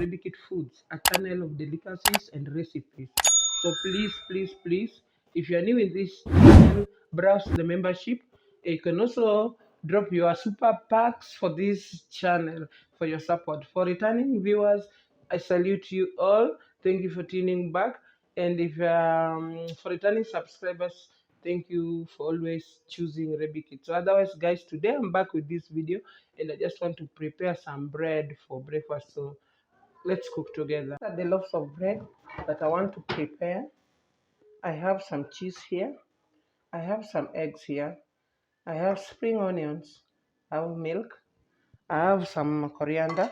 Rebikit Foods, a channel of delicacies and recipes. So please, if you are new in this channel, browse the membership. You can also drop your super packs for this channel for your support. For returning viewers, I salute you all. Thank you for tuning back. And if for returning subscribers, thank you for always choosing Rebikit. So otherwise, guys, today I'm back with this video, and I just want to prepare some bread for breakfast. So let's cook together. These are the loaves of bread that I want to prepare. I have some cheese here. I have some eggs here. I have spring onions. I have milk. I have some coriander,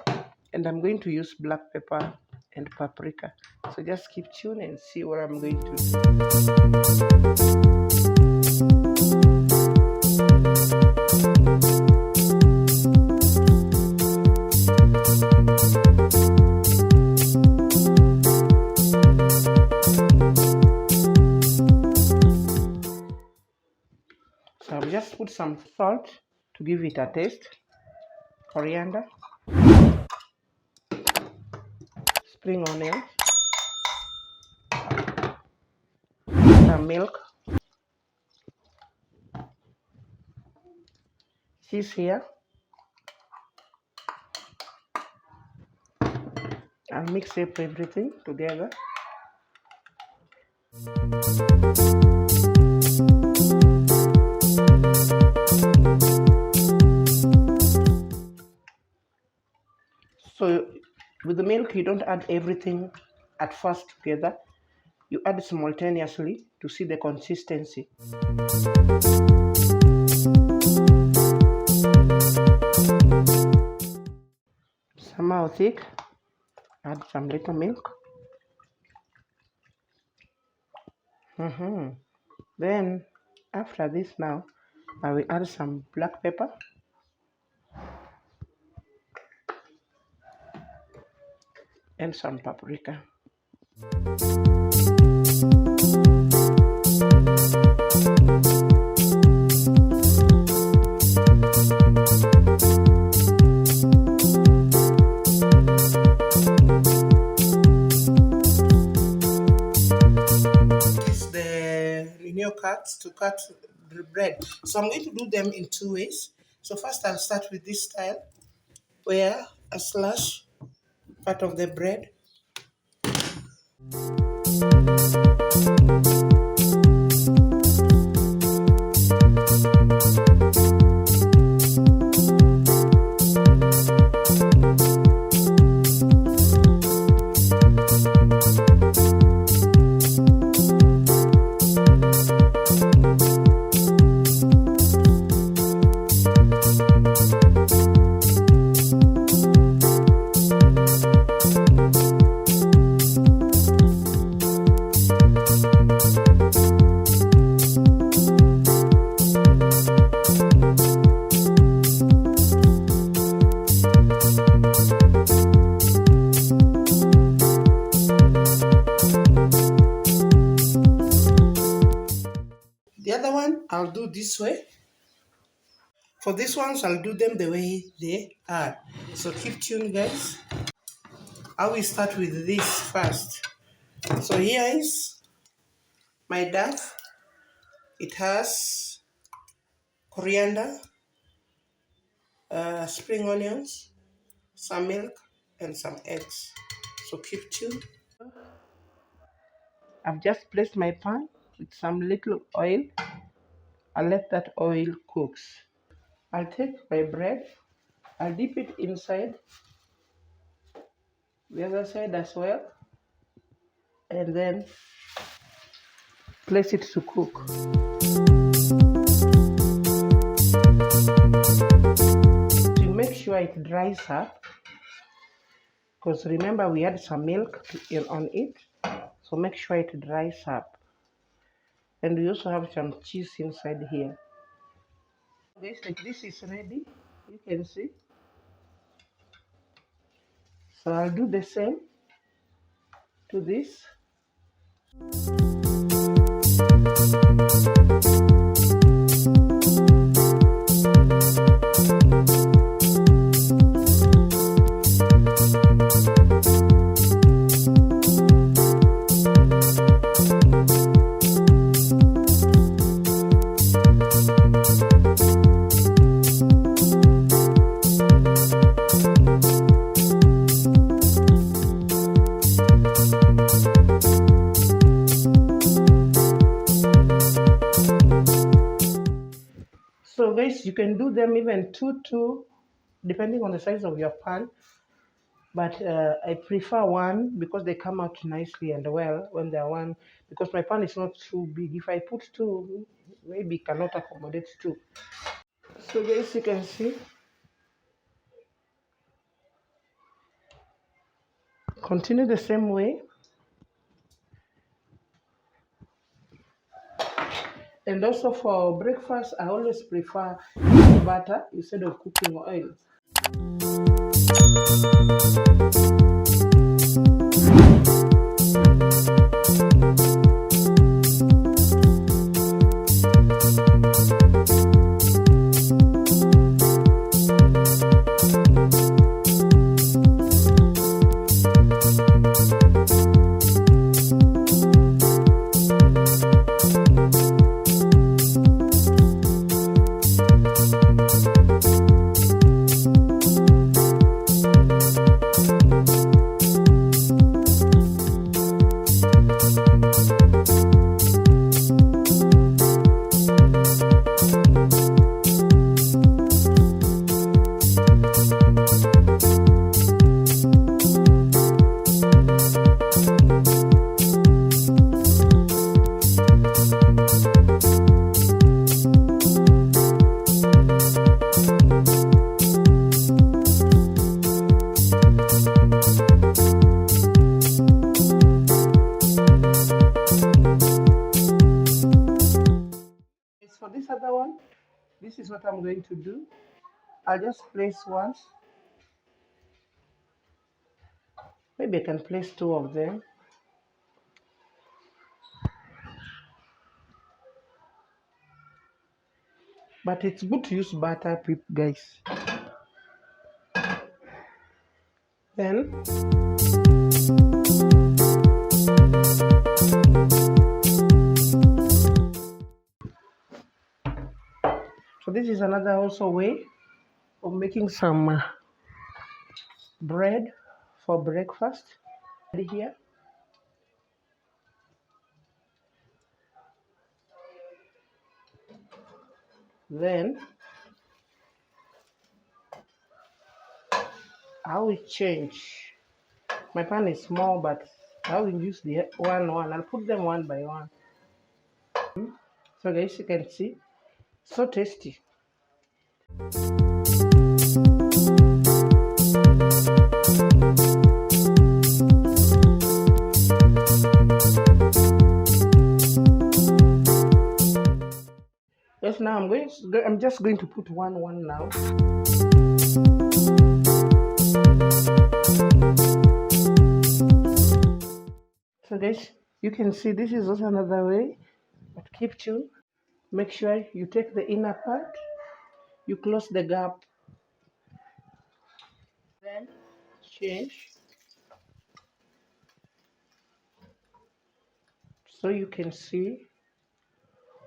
and I'm going to use black pepper and paprika. So just keep tuned and see what I'm going to do. So I'll just put some salt to give it a taste, coriander, spring onion, some milk, cheese here. I'll mix up everything together. So with the milk, you don't add everything at first together. You add simultaneously to see the consistency. Somehow thick, add some little milk. Then after this now, I will add some black pepper. And some paprika. Use the linear cuts to cut the bread. So I'm going to do them in two ways. So first I'll start with this style where I slash part of the bread. The other one I'll do this way. For these ones I'll do them the way they are. So keep tuned, guys. I will start with this first. So here is my dough. It has coriander, spring onions, some milk, and some eggs. So keep tuned. I've just placed my pan with some little oil. I'll let that oil cooks. I'll take my bread. I'll dip it inside the other side as well, and then place it to cook. To make sure it dries up, because remember we had some milk on it, so make sure it dries up. And we also have some cheese inside here. Guys, like this is ready, you can see. So I'll do the same to this. You can do them even two, depending on the size of your pan. But I prefer one because they come out nicely and well when they're one. Because my pan is not too big. If I put two, maybe cannot accommodate two. So guys, you can see. Continue the same way. And also for breakfast, I always prefer butter instead of cooking oil. For this other one, this is what I'm going to do. I'll just place one. Maybe I can place two of them. But it's good to use butter, guys. Then so this is another also way of making some bread for breakfast. Here. Then I will change. My pan is small, but I will use the one. I'll put them one by one. So guys, you can see, so tasty. Yes, now I'm just going to put one now. So guys, you can see this is also another way, but keep tuned. Make sure you take the inner part, you close the gap, then change. So you can see,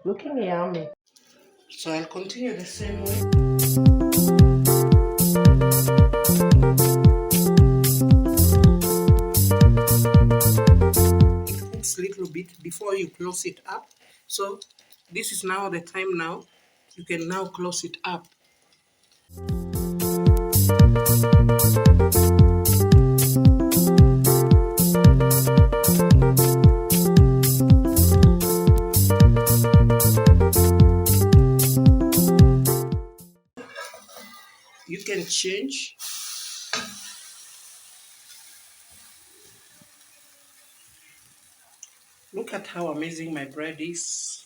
looking yummy. So I'll continue the same way. It cooks a little bit before you close it up. So this is now the time now. You can now close it up. You can change. Look at how amazing my bread is.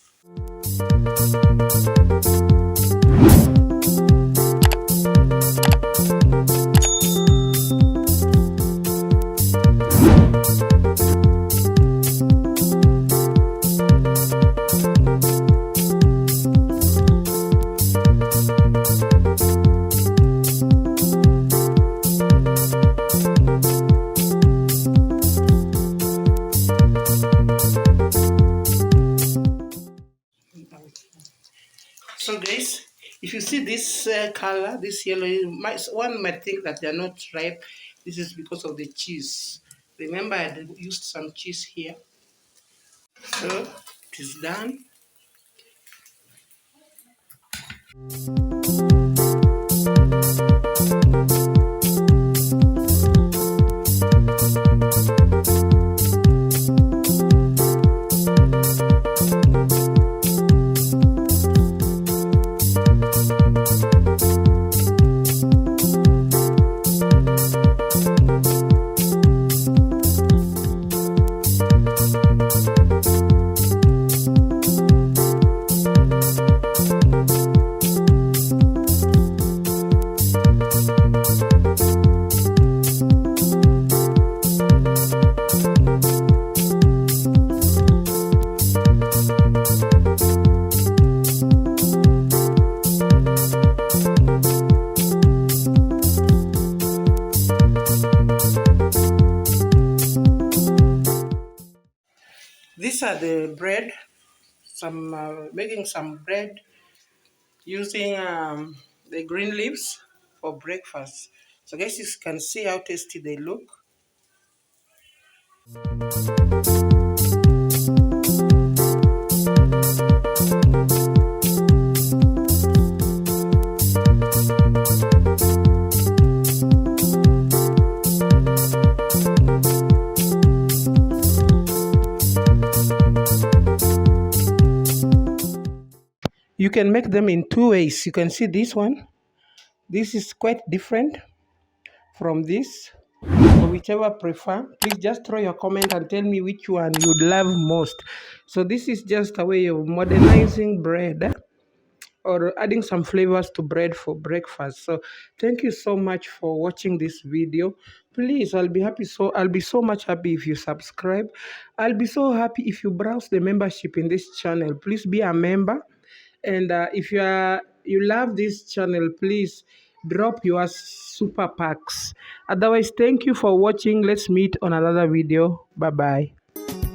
So guys, if you see this color, this yellow, one might think that they are not ripe. This is because of the cheese. Remember, I used some cheese here. So it is done. These are the bread. Some making some bread using the green leaves for breakfast. So guys, you can see how tasty they look. You can make them in two ways. You can see this one. This is quite different from this. So whichever prefer, please just throw your comment and tell me which one you'd love most. So this is just a way of modernizing bread, or adding some flavors to bread for breakfast. So thank you so much for watching this video. Please, I'll be so much happy if you subscribe. I'll be so happy if you browse the membership in this channel. Please be a member. And if you love this channel, please drop your super packs. Otherwise, thank you for watching. Let's meet on another video. Bye bye.